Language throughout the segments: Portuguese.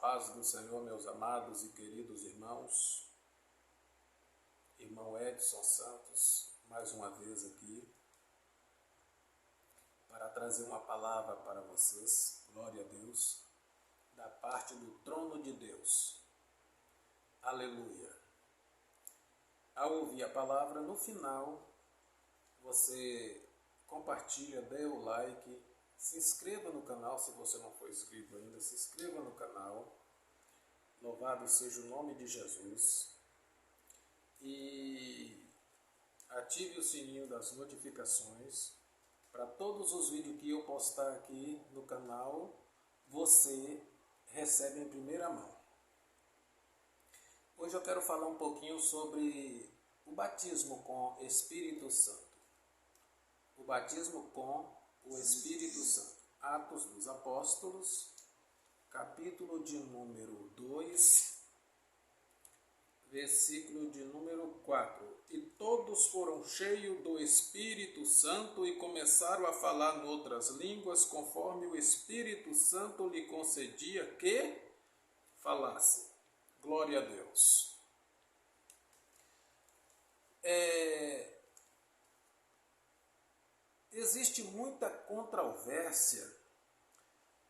paz do Senhor, meus amados e queridos irmãos. Irmão Edson Santos, mais uma vez aqui, para trazer uma palavra para vocês, glória a Deus, da parte do trono de Deus. Aleluia. Ao ouvir a palavra, no final, você compartilha, dê o like, se inscreva no canal, se você não for inscrito ainda, se inscreva no canal. Louvado seja o nome de Jesus. E ative o sininho das notificações para todos os vídeos que eu postar aqui no canal, você recebe em primeira mão. Hoje eu quero falar um pouquinho sobre o batismo com Espírito Santo. O batismo com o Espírito Santo. Atos dos Apóstolos, capítulo de número 2, versículo de número 4. E todos foram cheios do Espírito Santo e começaram a falar noutras línguas, conforme o Espírito Santo lhe concedia que falasse. Glória a Deus. Existe muita controvérsia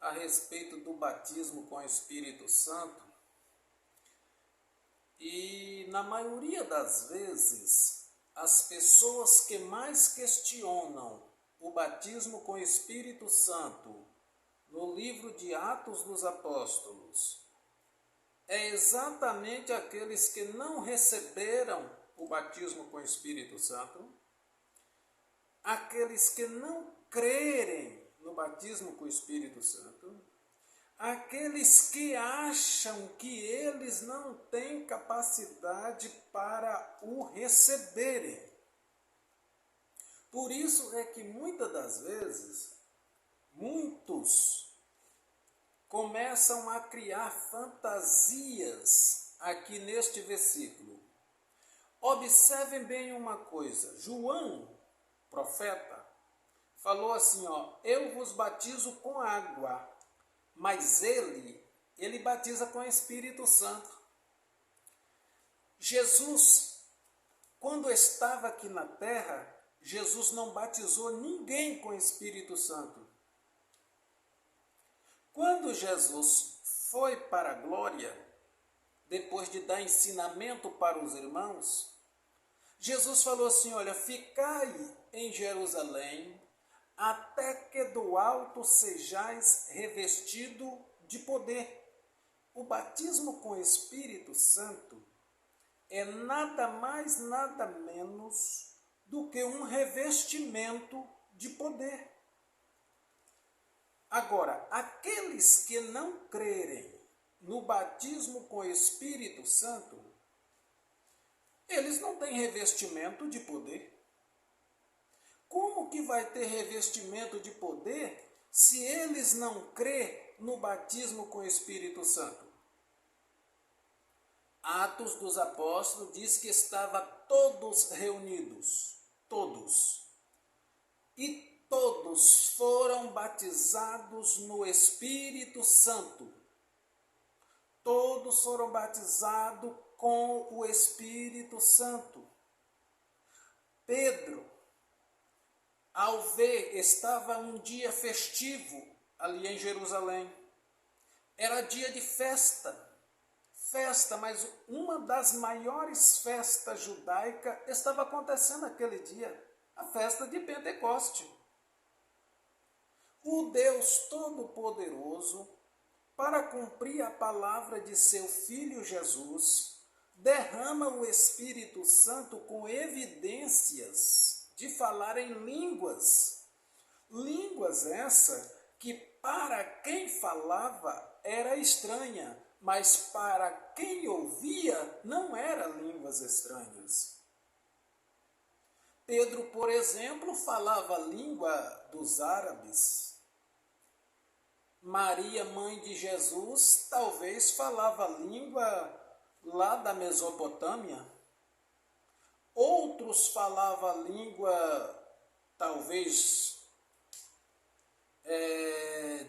a respeito do batismo com o Espírito Santo e, na maioria das vezes, as pessoas que mais questionam o batismo com o Espírito Santo no livro de Atos dos Apóstolos é exatamente aqueles que não receberam o batismo com o Espírito Santo, aqueles que não crerem no batismo com o Espírito Santo, aqueles que acham que eles não têm capacidade para o receberem. Por isso é que muitas das vezes, muitos começam a criar fantasias aqui neste versículo. Observem bem uma coisa, João, profeta, falou assim, eu vos batizo com água, mas ele batiza com o Espírito Santo. Jesus, quando estava aqui na terra, Jesus não batizou ninguém com o Espírito Santo. Quando Jesus foi para a glória, depois de dar ensinamento para os irmãos, Jesus falou assim, olha, ficai em Jerusalém, até que do alto sejais revestido de poder. O batismo com o Espírito Santo é nada mais, nada menos do que um revestimento de poder. Agora, aqueles que não crerem no batismo com o Espírito Santo, eles não têm revestimento de poder. Como que vai ter revestimento de poder se eles não crêem no batismo com o Espírito Santo? Atos dos Apóstolos diz que estavam todos reunidos, todos. E todos foram batizados no Espírito Santo. Todos foram batizados com o Espírito Santo. Pedro, ao ver, estava um dia festivo ali em Jerusalém. Era dia de festa, mas uma das maiores festas judaicas estava acontecendo naquele dia, a festa de Pentecoste. O Deus Todo-Poderoso, para cumprir a palavra de seu Filho Jesus, derrama o Espírito Santo com evidências de falar em línguas. Línguas essa que para quem falava era estranha, mas para quem ouvia não eram línguas estranhas. Pedro, por exemplo, falava a língua dos árabes. Maria, mãe de Jesus, talvez falava a língua lá da Mesopotâmia. Outros falavam a língua, talvez,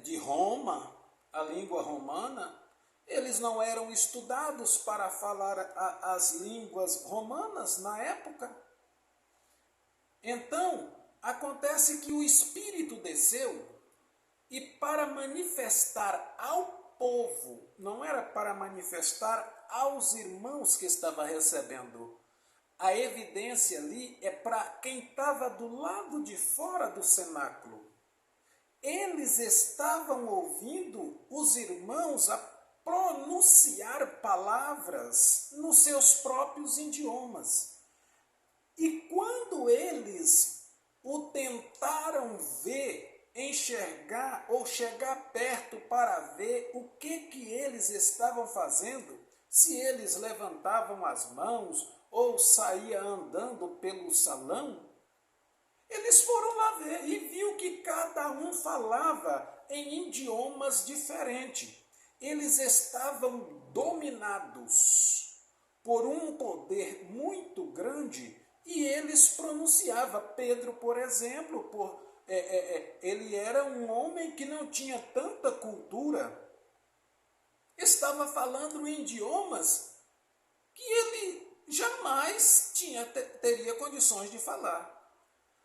de Roma, a língua romana. Eles não eram estudados para falar as línguas romanas na época. Então, acontece que o Espírito desceu e para manifestar ao povo, não era para manifestar aos irmãos que estava recebendo. A evidência ali é para quem estava do lado de fora do cenáculo. Eles estavam ouvindo os irmãos a pronunciar palavras nos seus próprios idiomas. E quando eles o tentaram ver, enxergar ou chegar perto para ver o que eles estavam fazendo, se eles levantavam as mãos ou saía andando pelo salão, eles foram lá ver e viu que cada um falava em idiomas diferentes. Eles estavam dominados por um poder muito grande e eles pronunciavam. Pedro, por exemplo, ele era um homem que não tinha tanta cultura, estava falando em idiomas que ele jamais teria condições de falar.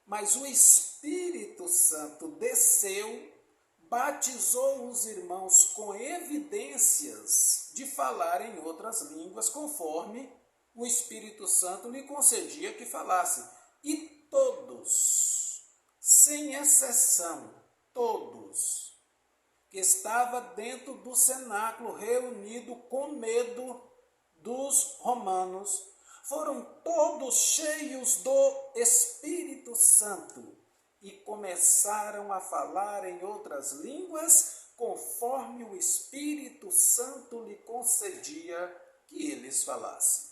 Mas o Espírito Santo desceu, batizou os irmãos com evidências de falar em outras línguas, conforme o Espírito Santo lhe concedia que falasse. E todos, sem exceção, todos, que estava dentro do cenáculo reunido com medo dos romanos, foram todos cheios do Espírito Santo e começaram a falar em outras línguas, conforme o Espírito Santo lhe concedia que eles falassem.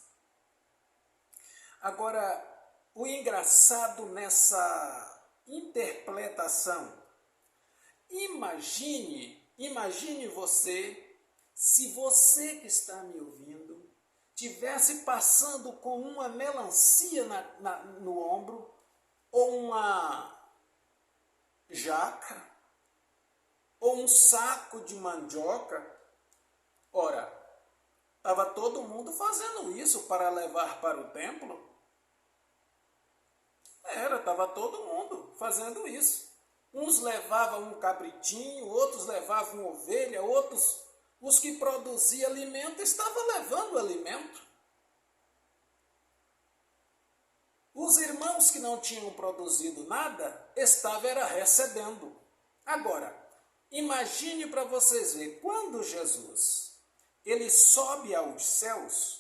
Agora, o engraçado nessa interpretação, imagine você, se você que está me ouvindo, tivesse passando com uma melancia no ombro, ou uma jaca, ou um saco de mandioca. Ora, estava todo mundo fazendo isso para levar para o templo. Estava todo mundo fazendo isso. Uns levavam um cabritinho, outros levavam ovelha, outros, os que produziam alimento, estavam levando alimento. Os irmãos que não tinham produzido nada, estavam recebendo. Agora, imagine para vocês verem, quando Jesus, ele sobe aos céus,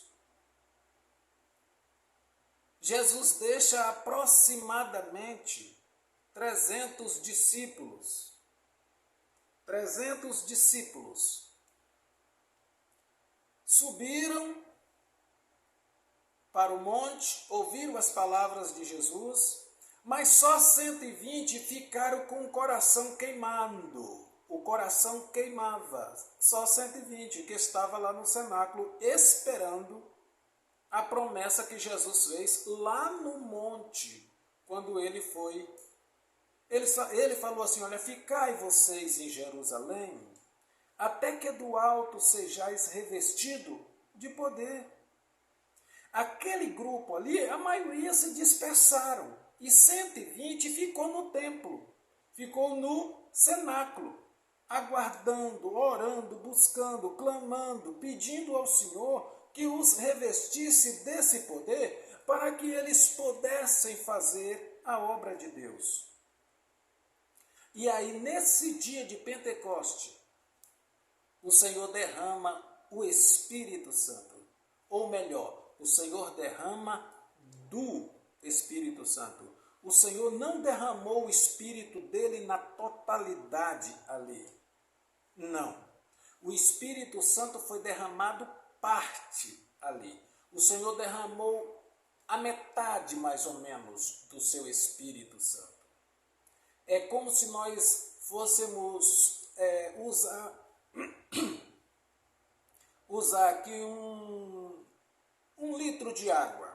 Jesus deixa aproximadamente 300 discípulos. 300 discípulos subiram para o monte, ouviram as palavras de Jesus, mas só 120 ficaram com o coração queimando. O coração queimava. Só 120 que estava lá no cenáculo esperando a promessa que Jesus fez lá no monte, quando ele foi. Ele falou assim, olha, ficai vocês em Jerusalém, até que do alto sejais revestido de poder. Aquele grupo ali, a maioria se dispersaram, e 120 ficou no templo, ficou no cenáculo, aguardando, orando, buscando, clamando, pedindo ao Senhor que os revestisse desse poder, para que eles pudessem fazer a obra de Deus. E aí, nesse dia de Pentecoste, o Senhor derrama o Espírito Santo. Ou melhor, o Senhor derrama do Espírito Santo. O Senhor não derramou o Espírito dele na totalidade ali. Não. O Espírito Santo foi derramado parte ali. O Senhor derramou a metade, mais ou menos, do seu Espírito Santo. É como se nós fôssemos usar aqui um litro de água.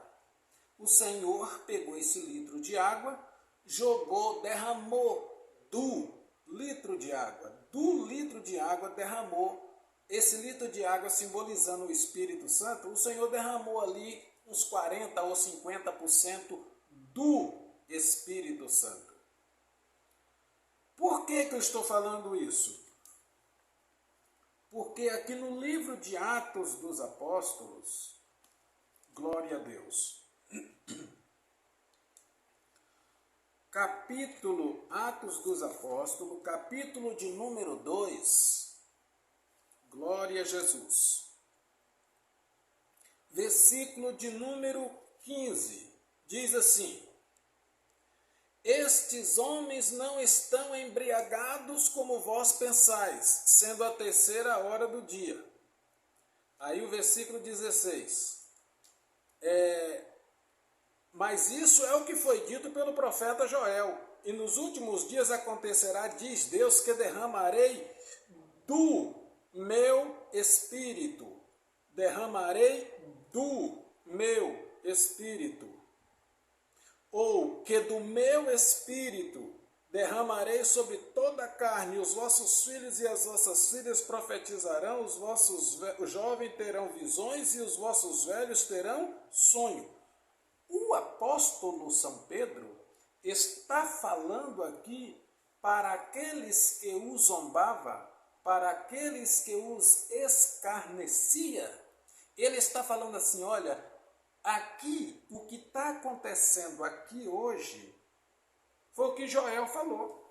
O Senhor pegou esse litro de água, jogou, derramou do litro de água. Do litro de água derramou esse litro de água simbolizando o Espírito Santo, o Senhor derramou ali uns 40 ou 50% do Espírito Santo. Por que eu estou falando isso? Porque aqui no livro de Atos dos Apóstolos, glória a Deus, Atos dos Apóstolos, capítulo de número 2, glória a Jesus. Versículo de número 15, diz assim: estes homens não estão embriagados como vós pensais, sendo a 3ª hora do dia. Aí o versículo 16. Mas isso é o que foi dito pelo profeta Joel. E nos últimos dias acontecerá, diz Deus, que derramarei do meu espírito. Derramarei do meu espírito. Ou que do meu espírito derramarei sobre toda a carne, os vossos filhos e as vossas filhas profetizarão, os jovens terão visões e os vossos velhos terão sonho. O apóstolo São Pedro está falando aqui para aqueles que o zombava, para aqueles que os escarnecia. Ele está falando assim, olha, aqui, o que está acontecendo aqui hoje, foi o que Joel falou.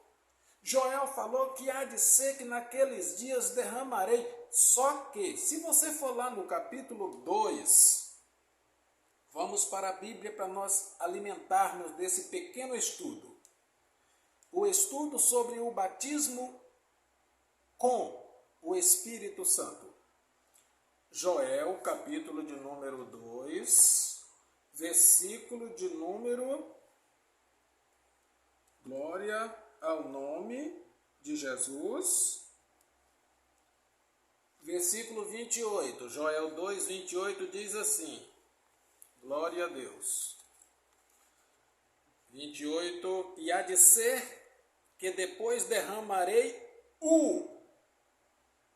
Joel falou que há de ser que naqueles dias derramarei. Só que, se você for lá no capítulo 2, vamos para a Bíblia para nós alimentarmos desse pequeno estudo. O estudo sobre o batismo com o Espírito Santo. Joel, capítulo de número 2, versículo de número, glória ao nome de Jesus, versículo 28, Joel 2, 28 diz assim, glória a Deus, 28, e há de ser que depois derramarei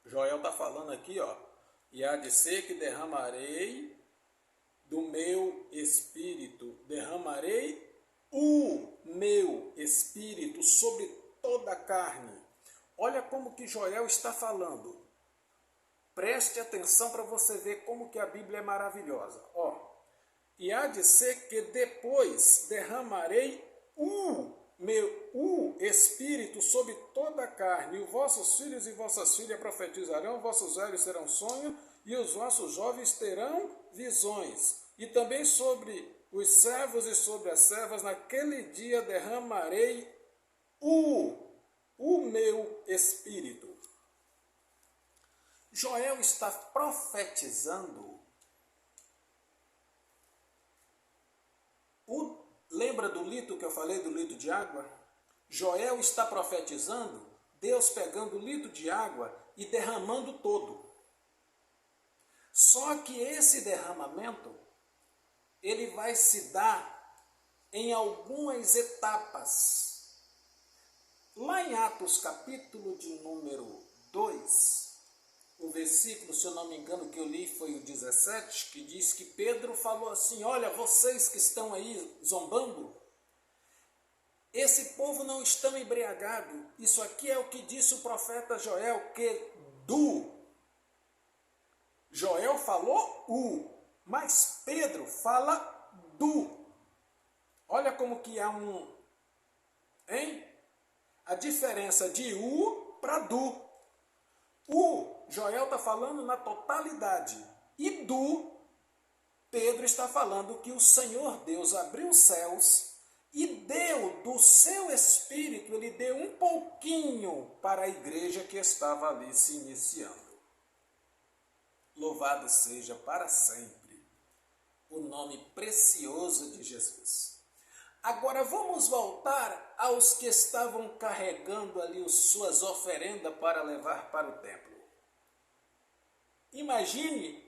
Joel está falando aqui, ó, e há de ser que derramarei do meu espírito, derramarei o meu espírito sobre toda a carne. Olha como que Joel está falando. Preste atenção para você ver como que a Bíblia é maravilhosa. Ó, e há de ser que depois derramarei o Espírito sobre toda a carne, e os vossos filhos e vossas filhas profetizarão, vossos velhos terão sonho, e os vossos jovens terão visões. E também sobre os servos e sobre as servas, naquele dia derramarei o meu Espírito. Joel está profetizando. Lembra do litro que eu falei, do litro de água? Joel está profetizando Deus pegando o litro de água e derramando todo. Só que esse derramamento, ele vai se dar em algumas etapas. Lá em Atos, capítulo de número 2, o versículo, se eu não me engano, que eu li foi o 17, que diz que Pedro falou assim, olha, vocês que estão aí zombando, esse povo não está embriagado. Isso aqui é o que disse o profeta Joel, que Joel falou mas Pedro fala Olha como que há a diferença de para Joel está falando na totalidade. E Pedro está falando que o Senhor Deus abriu os céus e deu do seu Espírito, ele deu um pouquinho para a igreja que estava ali se iniciando. Louvado seja para sempre o nome precioso de Jesus. Agora vamos voltar aos que estavam carregando ali suas oferendas para levar para o templo. Imagine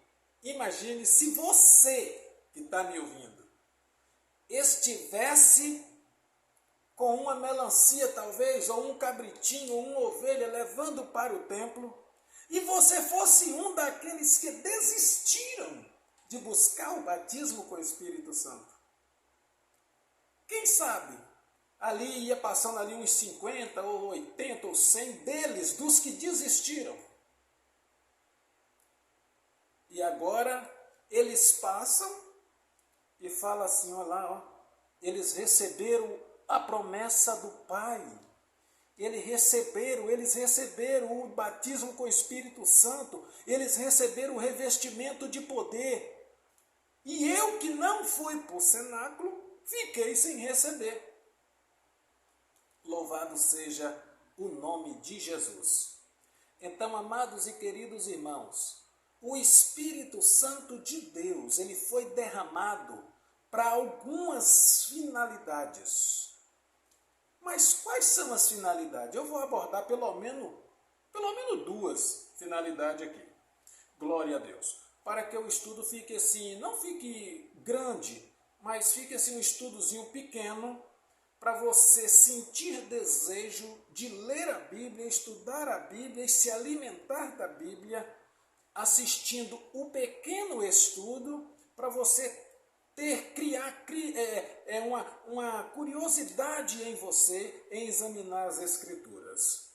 se você que está me ouvindo estivesse com uma melancia talvez, ou um cabritinho, ou uma ovelha levando para o templo, e você fosse um daqueles que desistiram de buscar o batismo com o Espírito Santo. Quem sabe, ali ia passando ali uns 50 ou 80 ou 100 deles, dos que desistiram. E agora eles passam e falam assim, olha lá, ó, eles receberam a promessa do Pai. Eles receberam o batismo com o Espírito Santo, eles receberam o revestimento de poder. E eu que não fui para o cenáculo, fiquei sem receber. Louvado seja o nome de Jesus. Então, amados e queridos irmãos, o Espírito Santo de Deus, ele foi derramado para algumas finalidades. Mas quais são as finalidades? Eu vou abordar pelo menos duas finalidades aqui. Glória a Deus. Para que o estudo fique assim, não fique grande, mas fique assim um estudozinho pequeno, para você sentir desejo de ler a Bíblia, estudar a Bíblia e se alimentar da Bíblia, assistindo o pequeno estudo, para você criar uma curiosidade em você em examinar as Escrituras.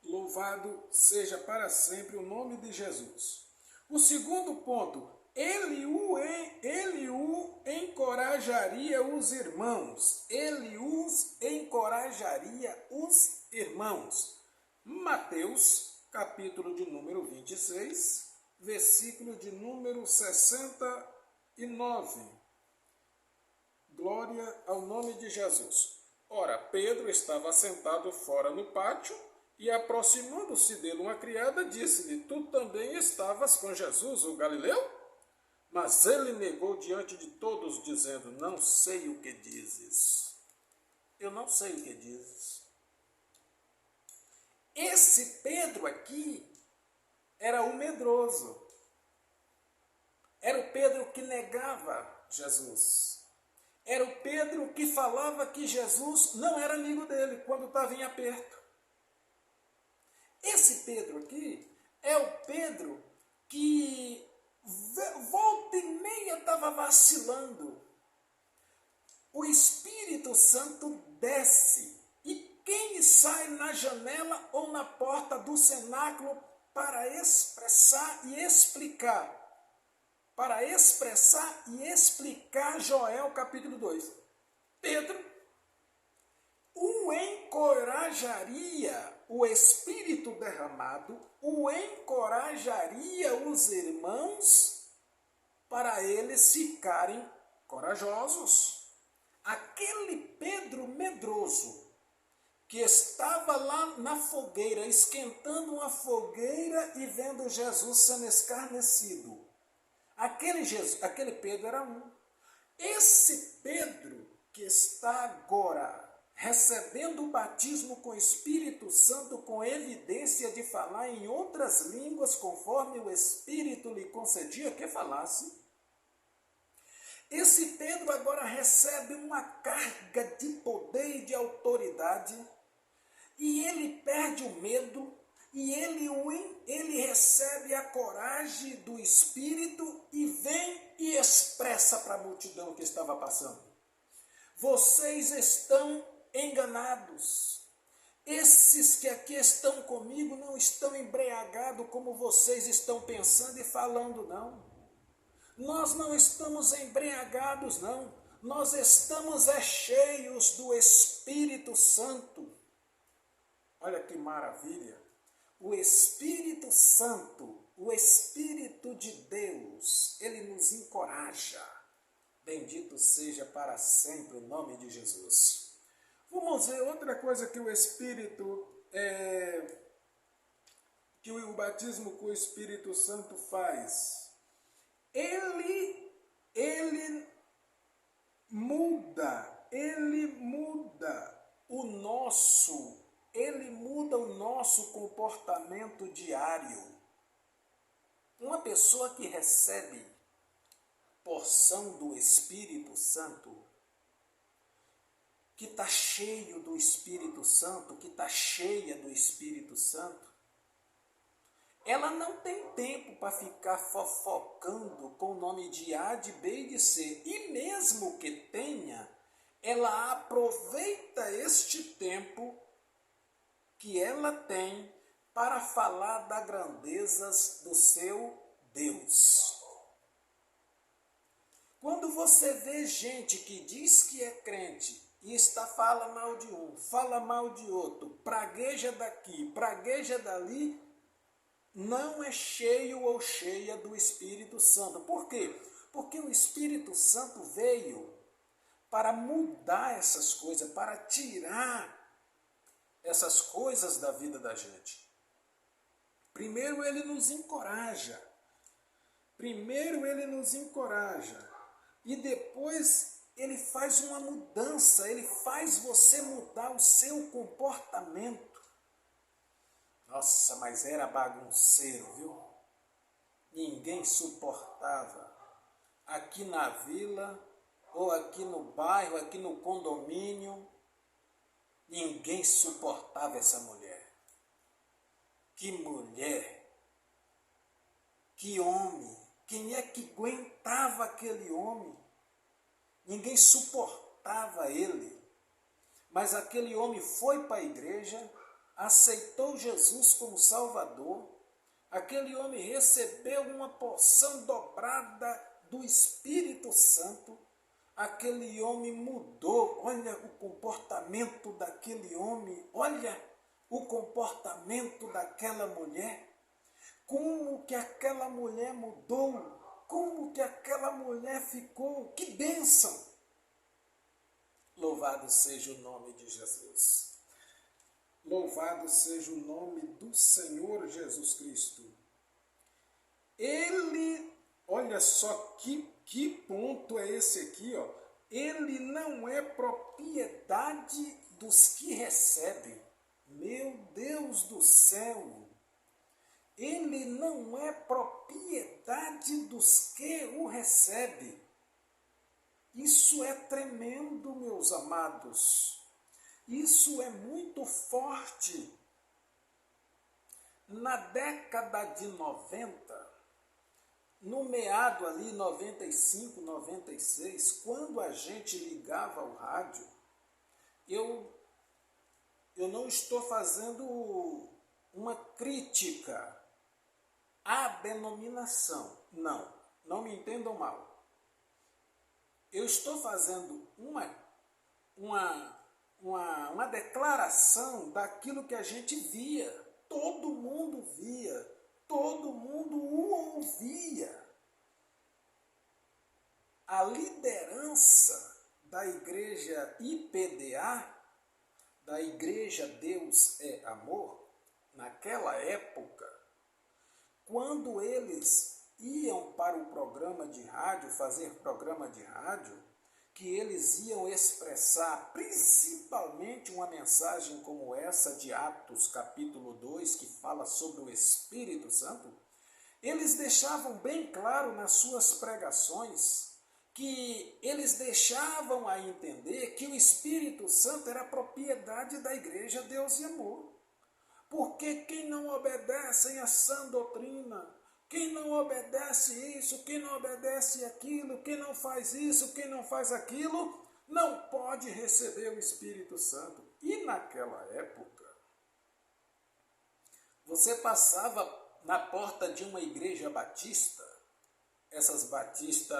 Louvado seja para sempre o nome de Jesus. O segundo ponto, ele encorajaria os irmãos. Ele os encorajaria os irmãos. Mateus, capítulo de número 26, versículo de número 69. Glória ao nome de Jesus. Ora, Pedro estava sentado fora no pátio e, aproximando-se dele uma criada, disse-lhe, tu também estavas com Jesus, o Galileu? Mas ele negou diante de todos, dizendo, não sei o que dizes. Eu não sei o que dizes. Esse Pedro aqui era o medroso. Era o Pedro que negava Jesus. Era o Pedro que falava que Jesus não era amigo dele quando estava em aperto. Esse Pedro aqui é o Pedro que volta e meia estava vacilando. O Espírito Santo desce e quem sai na janela ou na porta do cenáculo para expressar e explicar? Para expressar e explicar Joel capítulo 2. Pedro o encorajaria, o Espírito derramado, o encorajaria os irmãos para eles ficarem corajosos. Aquele Pedro medroso, que estava lá na fogueira, esquentando uma fogueira e vendo Jesus sendo escarnecido. Aquele Pedro era um. Esse Pedro que está agora recebendo o batismo com o Espírito Santo, com evidência de falar em outras línguas, conforme o Espírito lhe concedia que falasse. Esse Pedro agora recebe uma carga de poder e de autoridade, e ele perde o medo, e ele recebe a coragem do Espírito e vem e expressa para a multidão que estava passando. Vocês estão enganados. Esses que aqui estão comigo não estão embriagados como vocês estão pensando e falando, não. Nós não estamos embriagados, não. Nós estamos cheios do Espírito Santo. Olha que maravilha. O Espírito Santo, o Espírito de Deus, ele nos encoraja. Bendito seja para sempre o nome de Jesus. Vamos ver outra coisa que o Espírito, que o batismo com o Espírito Santo faz. Ele muda o nosso comportamento diário. Uma pessoa que recebe porção do Espírito Santo, que está cheio do Espírito Santo, que está cheia do Espírito Santo, ela não tem tempo para ficar fofocando com o nome de A, de B e de C. E mesmo que tenha, ela aproveita este tempo que ela tem para falar das grandezas do seu Deus. Quando você vê gente que diz que é crente e fala mal de um, fala mal de outro, pragueja daqui, pragueja dali, não é cheio ou cheia do Espírito Santo. Por quê? Porque o Espírito Santo veio para mudar essas coisas, para tirar essas coisas da vida da gente. Primeiro ele nos encoraja. E depois ele faz uma mudança, ele faz você mudar o seu comportamento. Nossa, mas era bagunceiro, viu? Ninguém suportava. Aqui na vila, ou aqui no bairro, aqui no condomínio, ninguém suportava essa mulher. Que mulher! Que homem! Quem é que aguentava aquele homem? Ninguém suportava ele. Mas aquele homem foi para a igreja, aceitou Jesus como Salvador. Aquele homem recebeu uma porção dobrada do Espírito Santo. Aquele homem mudou. Olha o comportamento daquele homem. Olha o comportamento daquela mulher. Como que aquela mulher mudou? Como que aquela mulher ficou? Que bênção! Louvado seja o nome de Jesus. Louvado seja o nome do Senhor Jesus Cristo. Ele, olha só que ponto é esse aqui, ó. Ele não é propriedade dos que recebem. Meu Deus do céu! Ele não é propriedade dos que o recebem. Isso é tremendo, meus amados. Isso é muito forte. Na década de 90, no meado ali, 95, 96, quando a gente ligava o rádio, eu não estou fazendo uma crítica à denominação. Não me entendam mal. Eu estou fazendo uma declaração daquilo que a gente via. Todo mundo via, todo mundo o ouvia. A liderança da igreja IPDA, da Igreja Deus é Amor, naquela época, quando eles iam para o programa de rádio, fazer programa de rádio, que eles iam expressar principalmente uma mensagem como essa de Atos capítulo 2, que fala sobre o Espírito Santo, eles deixavam bem claro nas suas pregações que eles deixavam a entender que o Espírito Santo era propriedade da Igreja Deus e Amor. Porque quem não obedece a sã doutrina, quem não obedece isso, quem não obedece aquilo, quem não faz isso, quem não faz aquilo, não pode receber o Espírito Santo. E naquela época, você passava na porta de uma igreja batista, essas batista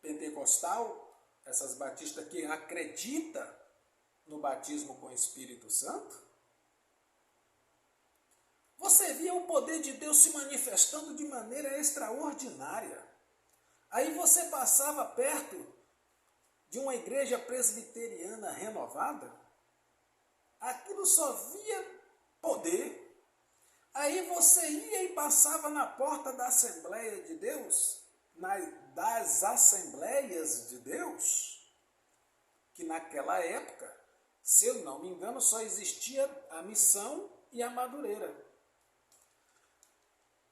pentecostal, essas batistas que acreditam no batismo com o Espírito Santo, você via o poder de Deus se manifestando de maneira extraordinária. Aí você passava perto de uma igreja presbiteriana renovada, aquilo só via poder. Aí você ia e passava na porta da Assembleia de Deus, das Assembleias de Deus, que naquela época, se eu não me engano, só existia a Missão e a Madureira.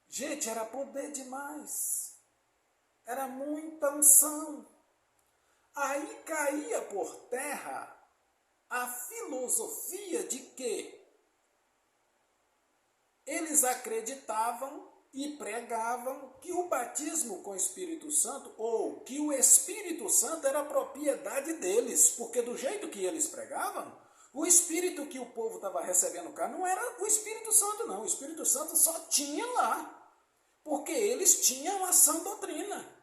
Gente, era poder demais. Era muita unção. Aí caía por terra a filosofia de que eles acreditavam e pregavam que o batismo com o Espírito Santo, ou que o Espírito Santo era propriedade deles, porque do jeito que eles pregavam, o Espírito que o povo estava recebendo cá não era o Espírito Santo, não. O Espírito Santo só tinha lá, porque eles tinham a sã doutrina.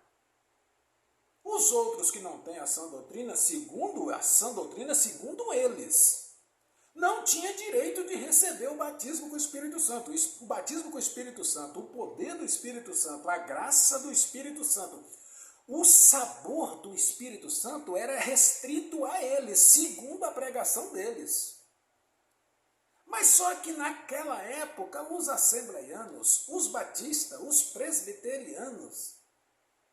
Os outros que não têm a sã doutrina, segundo eles, não tinha direito de receber o batismo com o Espírito Santo. O batismo com o Espírito Santo, o poder do Espírito Santo, a graça do Espírito Santo, o sabor do Espírito Santo era restrito a eles, segundo a pregação deles. Mas só que naquela época, os assembleianos, os batistas, os presbiterianos,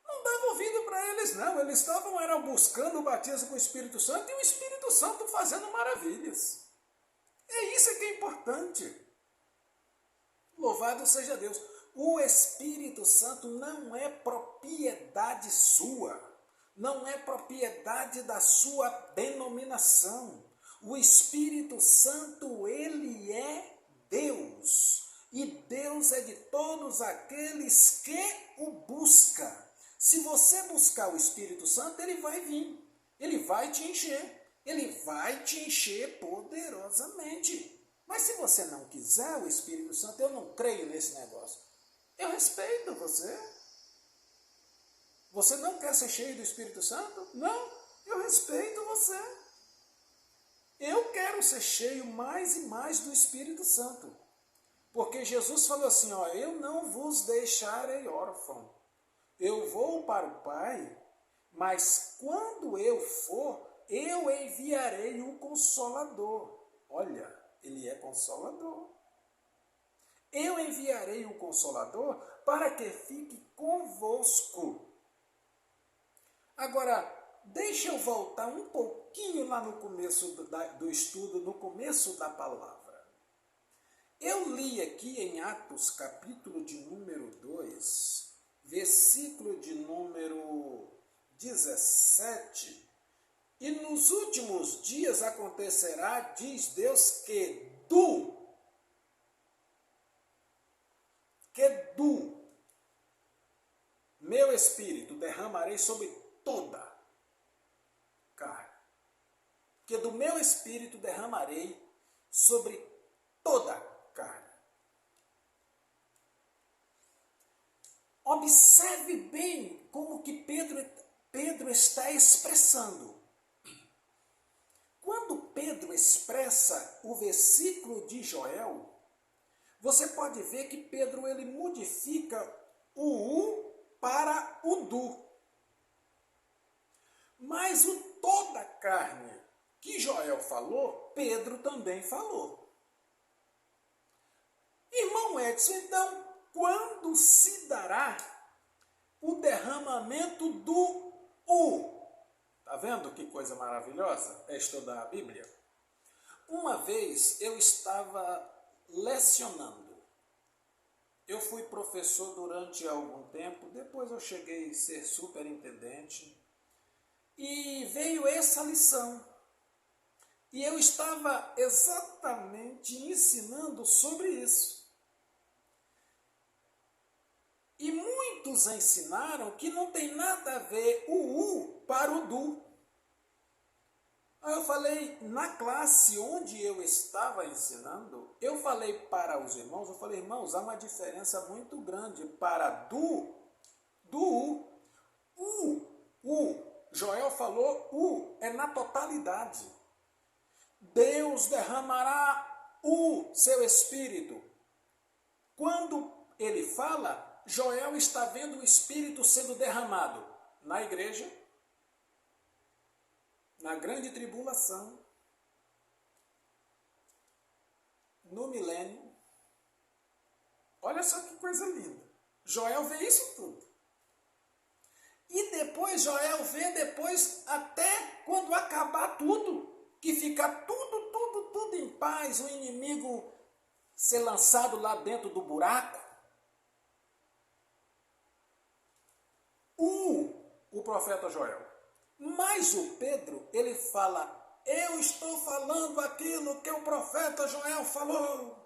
não davam ouvido para eles, não. Eles estavam buscando o batismo com o Espírito Santo e o Espírito Santo fazendo maravilhas. É isso que é importante. Louvado seja Deus. O Espírito Santo não é propriedade sua, não é propriedade da sua denominação. O Espírito Santo, ele é Deus. E Deus é de todos aqueles que o buscam. Se você buscar o Espírito Santo, ele vai vir, ele vai te encher. Ele vai te encher poderosamente. Mas se você não quiser o Espírito Santo, eu não creio nesse negócio. Eu respeito você. Você não quer ser cheio do Espírito Santo? Não, eu respeito você. Eu quero ser cheio mais e mais do Espírito Santo. Porque Jesus falou assim, eu não vos deixarei órfão. Eu vou para o Pai, mas quando eu for, eu enviarei o Consolador. Olha, ele é Consolador. Eu enviarei o Consolador para que fique convosco. Agora, deixa eu voltar um pouquinho lá no começo do estudo, no começo da palavra. Eu li aqui em Atos, capítulo de número 2, versículo de número 17, e nos últimos dias acontecerá, diz Deus, que do meu Espírito derramarei sobre toda carne. Que do meu Espírito derramarei sobre toda carne. Observe bem como que Pedro está expressando. Quando Pedro expressa o versículo de Joel, você pode ver que Pedro ele modifica o u para o du. Mas o toda carne que Joel falou, Pedro também falou. Irmão Edson, então, quando se dará o derramamento do u? Está vendo que coisa maravilhosa é estudar a Bíblia? Uma vez eu estava lecionando. Eu fui professor durante algum tempo, depois eu cheguei a ser superintendente. E veio essa lição. E eu estava exatamente ensinando sobre isso. E muitos ensinaram que não tem nada a ver o u para o du. Aí eu falei, na classe onde eu estava ensinando, eu falei para os irmãos, irmãos, há uma diferença muito grande para do u. Joel falou, é na totalidade. Deus derramará o seu Espírito. Quando ele fala, Joel está vendo o Espírito sendo derramado na igreja, na grande tribulação, no milênio. Olha só que coisa linda. Joel vê isso tudo. E depois Joel vê até quando acabar tudo, que fica tudo em paz, o inimigo ser lançado lá dentro do buraco. O profeta Joel. Mas o Pedro, ele fala, eu estou falando aquilo que o profeta Joel falou.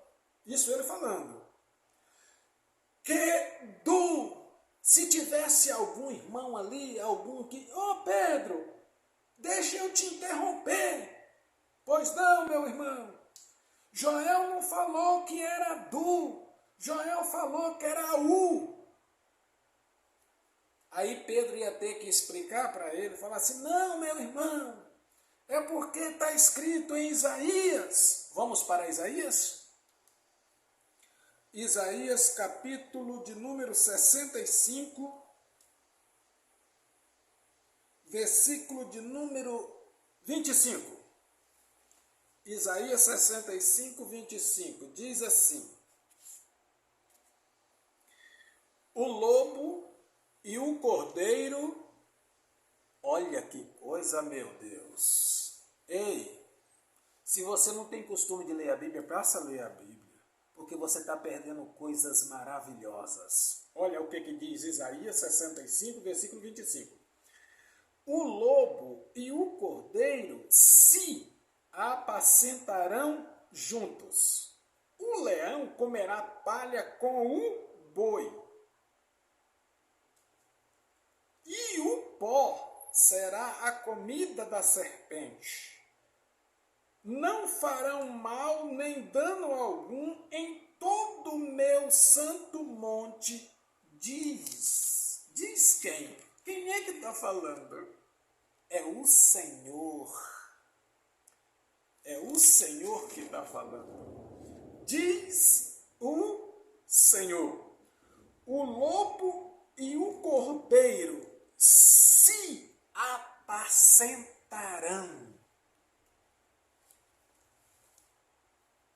Isso ele falando. Se tivesse algum irmão ali, algum que... Ô Pedro, deixa eu te interromper. Pois não, meu irmão. Joel não falou que era Du. Joel falou que era U. Aí Pedro ia ter que explicar para ele, falar assim, não, meu irmão, é porque está escrito em Isaías. Vamos para Isaías? Isaías, capítulo de número 65, versículo de número 25. Isaías 65, 25, diz assim: o lobo e o cordeiro, olha que coisa, meu Deus. Ei, se você não tem costume de ler a Bíblia, passa a ler a Bíblia, porque você está perdendo coisas maravilhosas. Olha o que diz Isaías 65, versículo 25. O lobo e o cordeiro se apacentarão juntos. O leão comerá palha com o boi. E o pó será a comida da serpente. Não farão mal nem dano algum em todo o meu santo monte, diz. Diz quem? Quem é que está falando? É o Senhor. É o Senhor que está falando. Diz o Senhor. O lobo e o cordeiro se apacentarão.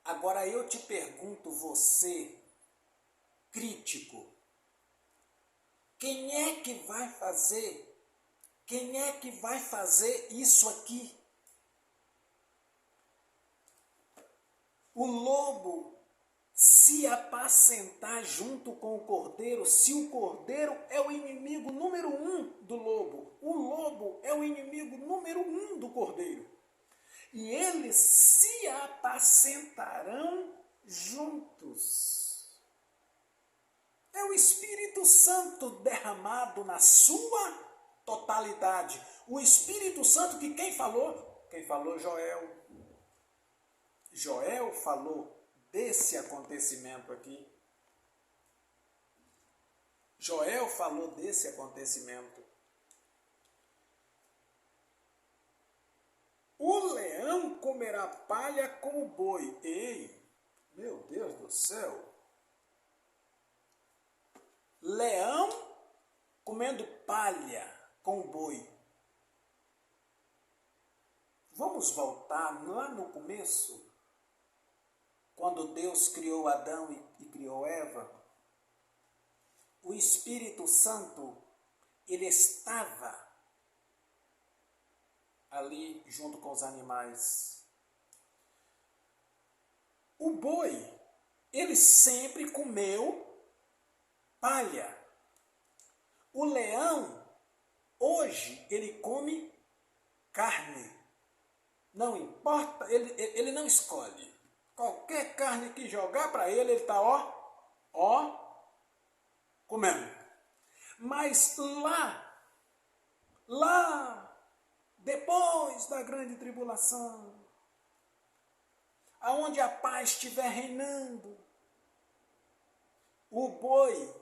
Agora eu te pergunto, você, crítico, quem é que vai fazer? Quem é que vai fazer isso aqui? O lobo se apacentar junto com o cordeiro, se o cordeiro é o inimigo número 1 do lobo, o lobo é o inimigo número 1 do cordeiro. E eles se apacentarão juntos. É o Espírito Santo derramado na sua totalidade. O Espírito Santo que quem falou? Quem falou? Joel. Joel falou desse acontecimento aqui. Joel falou desse acontecimento. O leão comerá palha com o boi. Ei, meu Deus do céu. Leão comendo palha com o boi. Vamos voltar lá no começo, quando Deus criou Adão e criou Eva. O Espírito Santo, ele estava ali junto com os animais. O boi, ele sempre comeu palha. O leão, hoje, ele come carne. Não importa, ele não escolhe. Qualquer carne que jogar para ele, ele está, comendo. Mas lá, depois da grande tribulação, aonde a paz estiver reinando, o boi,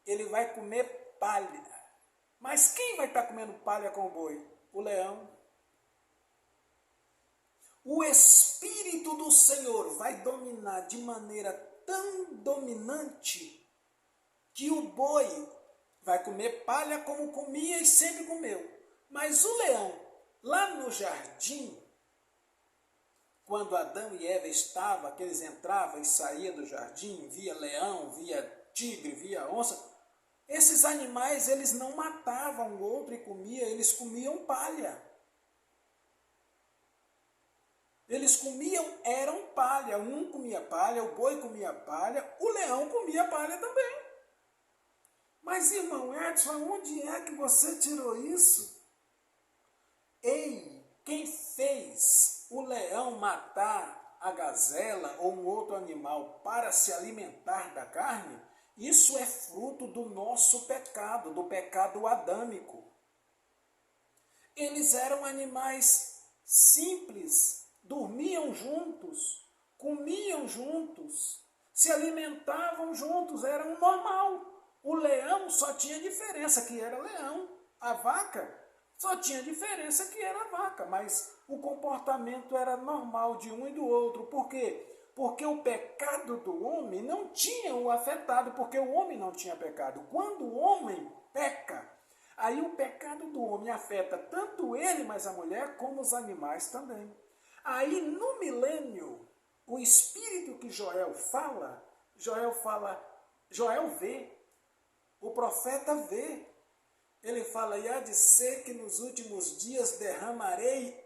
ele vai comer palha. Mas quem vai estar comendo palha com o boi? O leão. O Espírito do Senhor vai dominar de maneira tão dominante que o boi vai comer palha como comia e sempre comeu. Mas o leão, lá no jardim, quando Adão e Eva estavam, que eles entravam e saíam do jardim, via leão, via tigre, via onça, esses animais, eles não matavam o outro e comiam, eles comiam palha. Eles comiam, eram palha. Um comia palha, o boi comia palha, o leão comia palha também. Mas, irmão Edson, onde é que você tirou isso? Ei, quem fez o leão matar a gazela ou um outro animal para se alimentar da carne Isso é fruto do nosso pecado, do pecado adâmico. Eles eram animais simples, dormiam juntos, comiam juntos, se alimentavam juntos, era um normal. O leão só tinha diferença que era leão. A vaca só tinha diferença que era vaca, mas o comportamento era normal de um e do outro. Por quê? Porque o pecado do homem não tinha o afetado, porque o homem não tinha pecado. Quando o homem peca, aí o pecado do homem afeta tanto ele, mas a mulher, como os animais também. Aí no milênio, o espírito que Joel vê, o profeta vê. Ele fala, e há de ser que nos últimos dias derramarei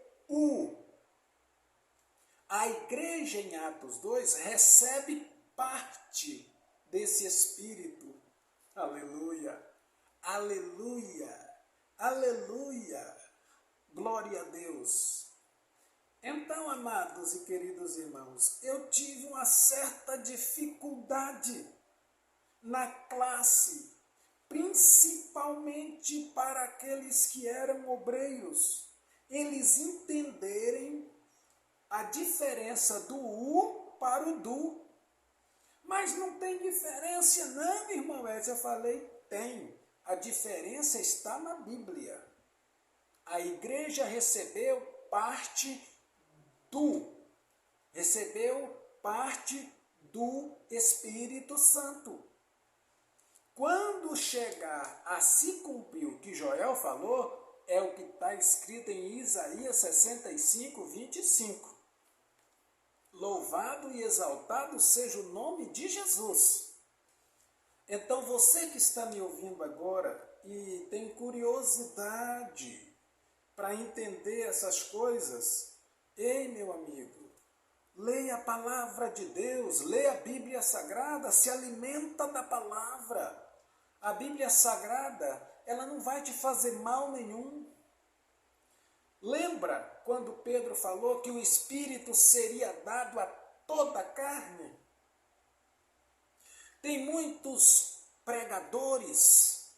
A igreja em Atos 2 recebe parte desse espírito. Aleluia, aleluia, aleluia, glória a Deus. Então, amados e queridos irmãos, eu tive uma certa dificuldade na classe, principalmente para aqueles que eram obreiros, eles entenderem a diferença do U para o DU. Mas não tem diferença não, irmão Edson. Eu falei, tem. A diferença está na Bíblia. A igreja recebeu parte do Espírito Santo. Quando chegar a se cumprir o que Joel falou, é o que está escrito em Isaías 65, 25. Louvado e exaltado seja o nome de Jesus. Então você que está me ouvindo agora e tem curiosidade para entender essas coisas, ei meu amigo, leia a palavra de Deus, leia a Bíblia Sagrada, se alimenta da palavra. A Bíblia Sagrada, ela não vai te fazer mal nenhum. Lembra quando Pedro falou que o Espírito seria dado a toda a carne? Tem muitos pregadores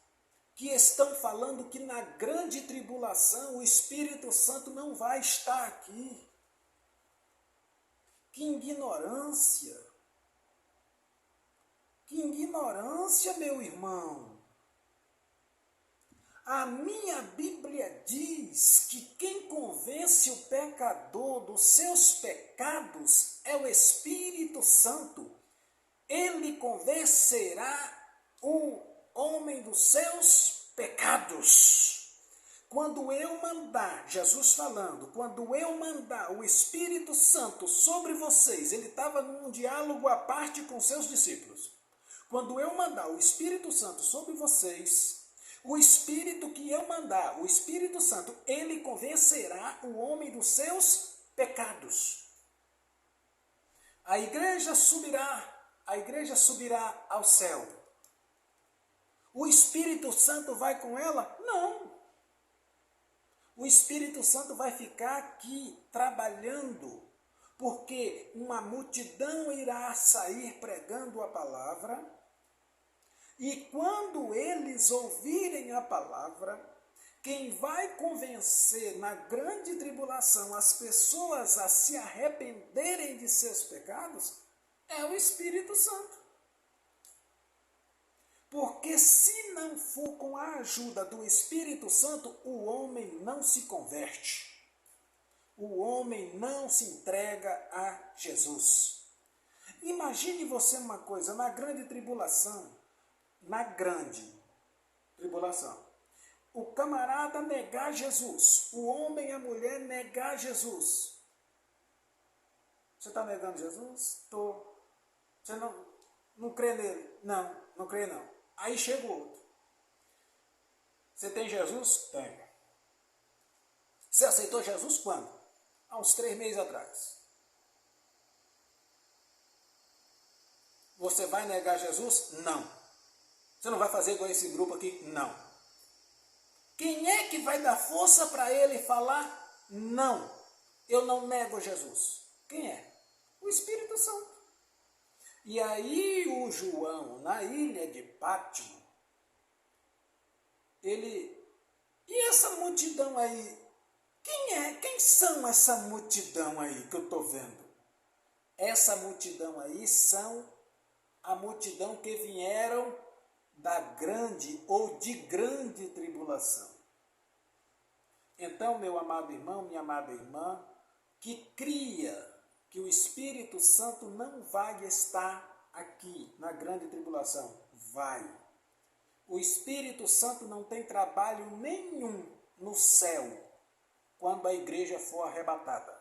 que estão falando que na grande tribulação o Espírito Santo não vai estar aqui. Que ignorância! Que ignorância, meu irmão! A minha Bíblia diz que quem convence o pecador dos seus pecados é o Espírito Santo. Ele convencerá o homem dos seus pecados. Quando eu mandar, Jesus falando, quando eu mandar o Espírito Santo sobre vocês, ele estava num diálogo à parte com seus discípulos. Quando eu mandar o Espírito Santo sobre vocês, o Espírito que eu mandar, o Espírito Santo, ele convencerá o homem dos seus pecados. A igreja subirá ao céu. O Espírito Santo vai com ela? Não. O Espírito Santo vai ficar aqui trabalhando, porque uma multidão irá sair pregando a palavra. E quando eles ouvirem a palavra, quem vai convencer na grande tribulação as pessoas a se arrependerem de seus pecados é o Espírito Santo. Porque se não for com a ajuda do Espírito Santo, o homem não se converte. O homem não se entrega a Jesus. Imagine você uma coisa, na grande tribulação, o camarada negar Jesus, o homem e a mulher negar Jesus. Você está negando Jesus? Estou. Você não crê nele? Não crê não. Aí chega o outro. Você tem Jesus? Tenho. Você aceitou Jesus quando? Há uns 3 meses atrás. Você vai negar Jesus? Não. Você não vai fazer igual esse grupo aqui? Não. Quem é que vai dar força para ele falar? Não, eu não nego Jesus. Quem é? O Espírito Santo. E aí o João, na ilha de Pátimo, ele... E essa multidão aí? Quem são essa multidão aí que eu estou vendo? Essa multidão aí são a multidão que vieram da grande ou de grande tribulação. Então, meu amado irmão, minha amada irmã, que cria que o Espírito Santo não vai estar aqui na grande tribulação, vai. O Espírito Santo não tem trabalho nenhum no céu quando a igreja for arrebatada.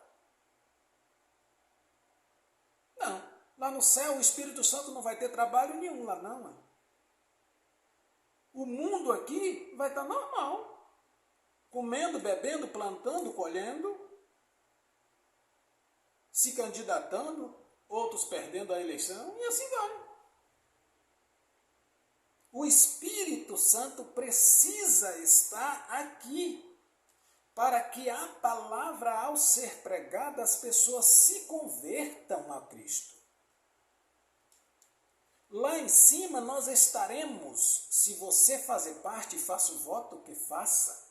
Não, lá no céu o Espírito Santo não vai ter trabalho nenhum lá não. O mundo aqui vai estar normal, comendo, bebendo, plantando, colhendo, se candidatando, outros perdendo a eleição e assim vai. O Espírito Santo precisa estar aqui para que a palavra, ao ser pregada, as pessoas se convertam a Cristo. Lá em cima nós estaremos, se você fazer parte, faça o voto que faça,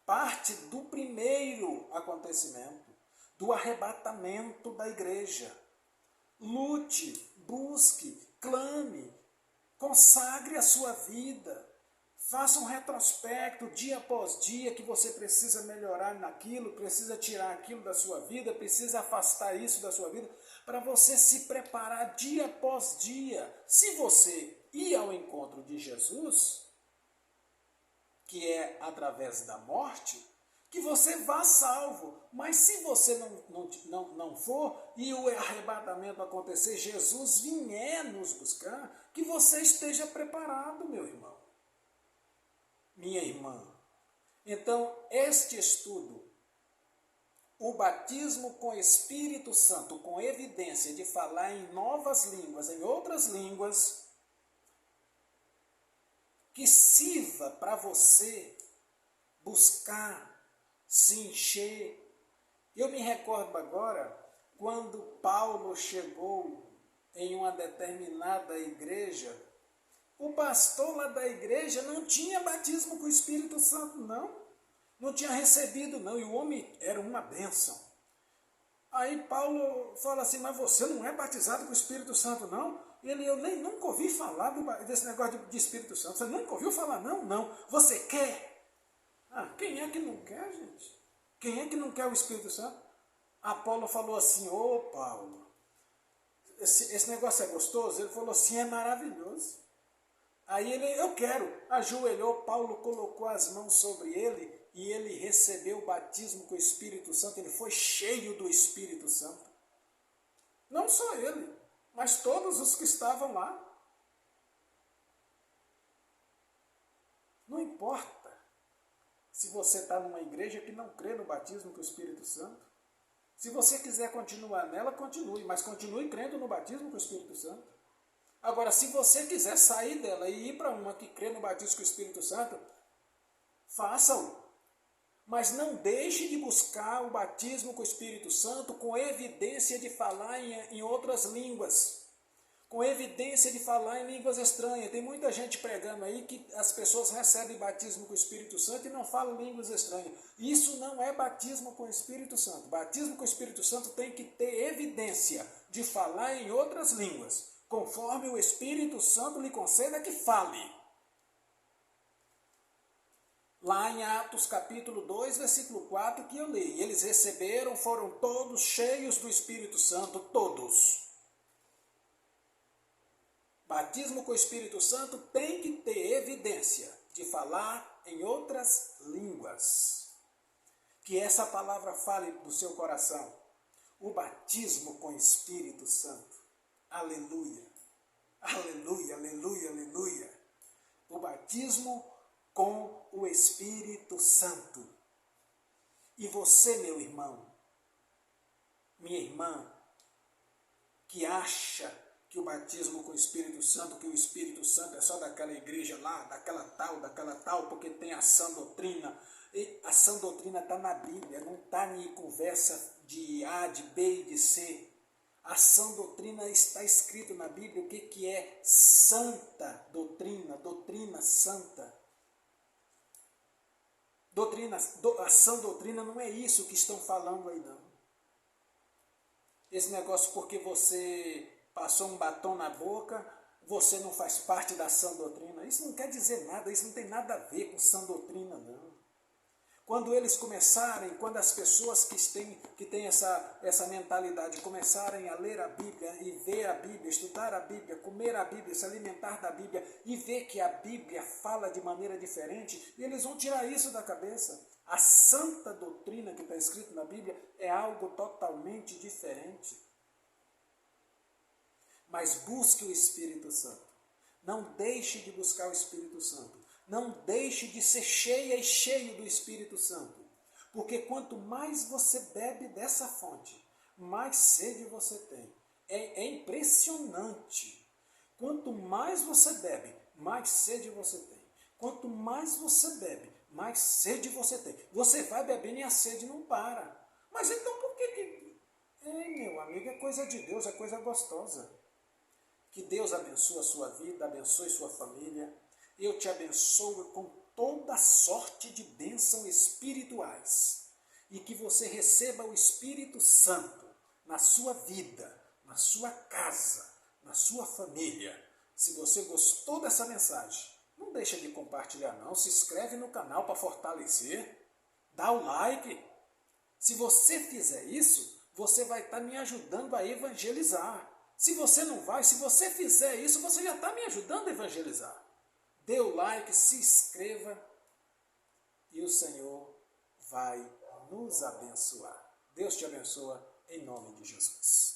parte do primeiro acontecimento, do arrebatamento da igreja. Lute, busque, clame, consagre a sua vida. Faça um retrospecto dia após dia que você precisa melhorar naquilo, precisa tirar aquilo da sua vida, precisa afastar isso da sua vida, para você se preparar dia após dia. Se você ir ao encontro de Jesus, que é através da morte, que você vá salvo. Mas se você não for e o arrebatamento acontecer, Jesus vier nos buscar, que você esteja preparado, meu irmão, minha irmã. Então, este estudo, o batismo com Espírito Santo, com evidência de falar em novas línguas, em outras línguas, que sirva para você buscar, se encher. Eu me recordo agora, quando Paulo chegou em uma determinada igreja, o pastor lá da igreja não tinha batismo com o Espírito Santo, não tinha recebido, não, e o homem era uma bênção. Aí Paulo fala assim, mas você não é batizado com o Espírito Santo, não? Eu nunca ouvi falar desse negócio de Espírito Santo. Você nunca ouviu falar? Não, não. Você quer? Quem é que não quer, gente? Quem é que não quer o Espírito Santo? Apolo falou assim, Paulo, esse negócio é gostoso? Ele falou assim, é maravilhoso. Aí eu quero. Ajoelhou, Paulo colocou as mãos sobre ele e ele recebeu o batismo com o Espírito Santo. Ele foi cheio do Espírito Santo. Não só ele, mas todos os que estavam lá. Não importa se você está numa igreja que não crê no batismo com o Espírito Santo. Se você quiser continuar nela, continue, mas continue crendo no batismo com o Espírito Santo. Agora, se você quiser sair dela e ir para uma que crê no batismo com o Espírito Santo, faça-o. Mas não deixe de buscar o batismo com o Espírito Santo com evidência de falar em outras línguas. Com evidência de falar em línguas estranhas. Tem muita gente pregando aí que as pessoas recebem batismo com o Espírito Santo e não falam línguas estranhas. Isso não é batismo com o Espírito Santo. Batismo com o Espírito Santo tem que ter evidência de falar em outras línguas, conforme o Espírito Santo lhe conceda que fale. Lá em Atos capítulo 2, versículo 4, que eu li. Eles receberam, foram todos cheios do Espírito Santo, todos. Batismo com o Espírito Santo tem que ter evidência de falar em outras línguas. Que essa palavra fale do seu coração. O batismo com o Espírito Santo. Aleluia. Aleluia, aleluia, aleluia. O batismo com o Espírito Santo. E você, meu irmão, minha irmã, que acha que o batismo com o Espírito Santo, que o Espírito Santo é só daquela igreja lá, daquela tal, porque tem a sã doutrina. E a sã doutrina está na Bíblia, não está em conversa de A, de B e de C. A sã doutrina está escrito na Bíblia o que é santa doutrina, doutrina santa. A sã doutrina não é isso que estão falando aí não. Esse negócio porque você passou um batom na boca, você não faz parte da sã doutrina. Isso não quer dizer nada, isso não tem nada a ver com sã doutrina não. Quando eles começarem, quando as pessoas que têm essa mentalidade começarem a ler a Bíblia e ver a Bíblia, estudar a Bíblia, comer a Bíblia, se alimentar da Bíblia e ver que a Bíblia fala de maneira diferente, eles vão tirar isso da cabeça. A santa doutrina que está escrita na Bíblia é algo totalmente diferente. Mas busque o Espírito Santo. Não deixe de buscar o Espírito Santo. Não deixe de ser cheia e cheio do Espírito Santo. Porque quanto mais você bebe dessa fonte, mais sede você tem. É impressionante. Quanto mais você bebe, mais sede você tem. Quanto mais você bebe, mais sede você tem. Você vai bebendo e a sede não para. Mas então por que... meu amigo, é coisa de Deus, é coisa gostosa. Que Deus abençoe a sua vida, abençoe sua família. Eu te abençoo com toda sorte de bênçãos espirituais. E que você receba o Espírito Santo na sua vida, na sua casa, na sua família. Se você gostou dessa mensagem, não deixa de compartilhar não. Se inscreve no canal para fortalecer. Dá o like. Se você fizer isso, você vai estar me ajudando a evangelizar. Se você não vai, se você fizer isso, você já está me ajudando a evangelizar. Dê o like, se inscreva e o Senhor vai nos abençoar. Deus te abençoa em nome de Jesus.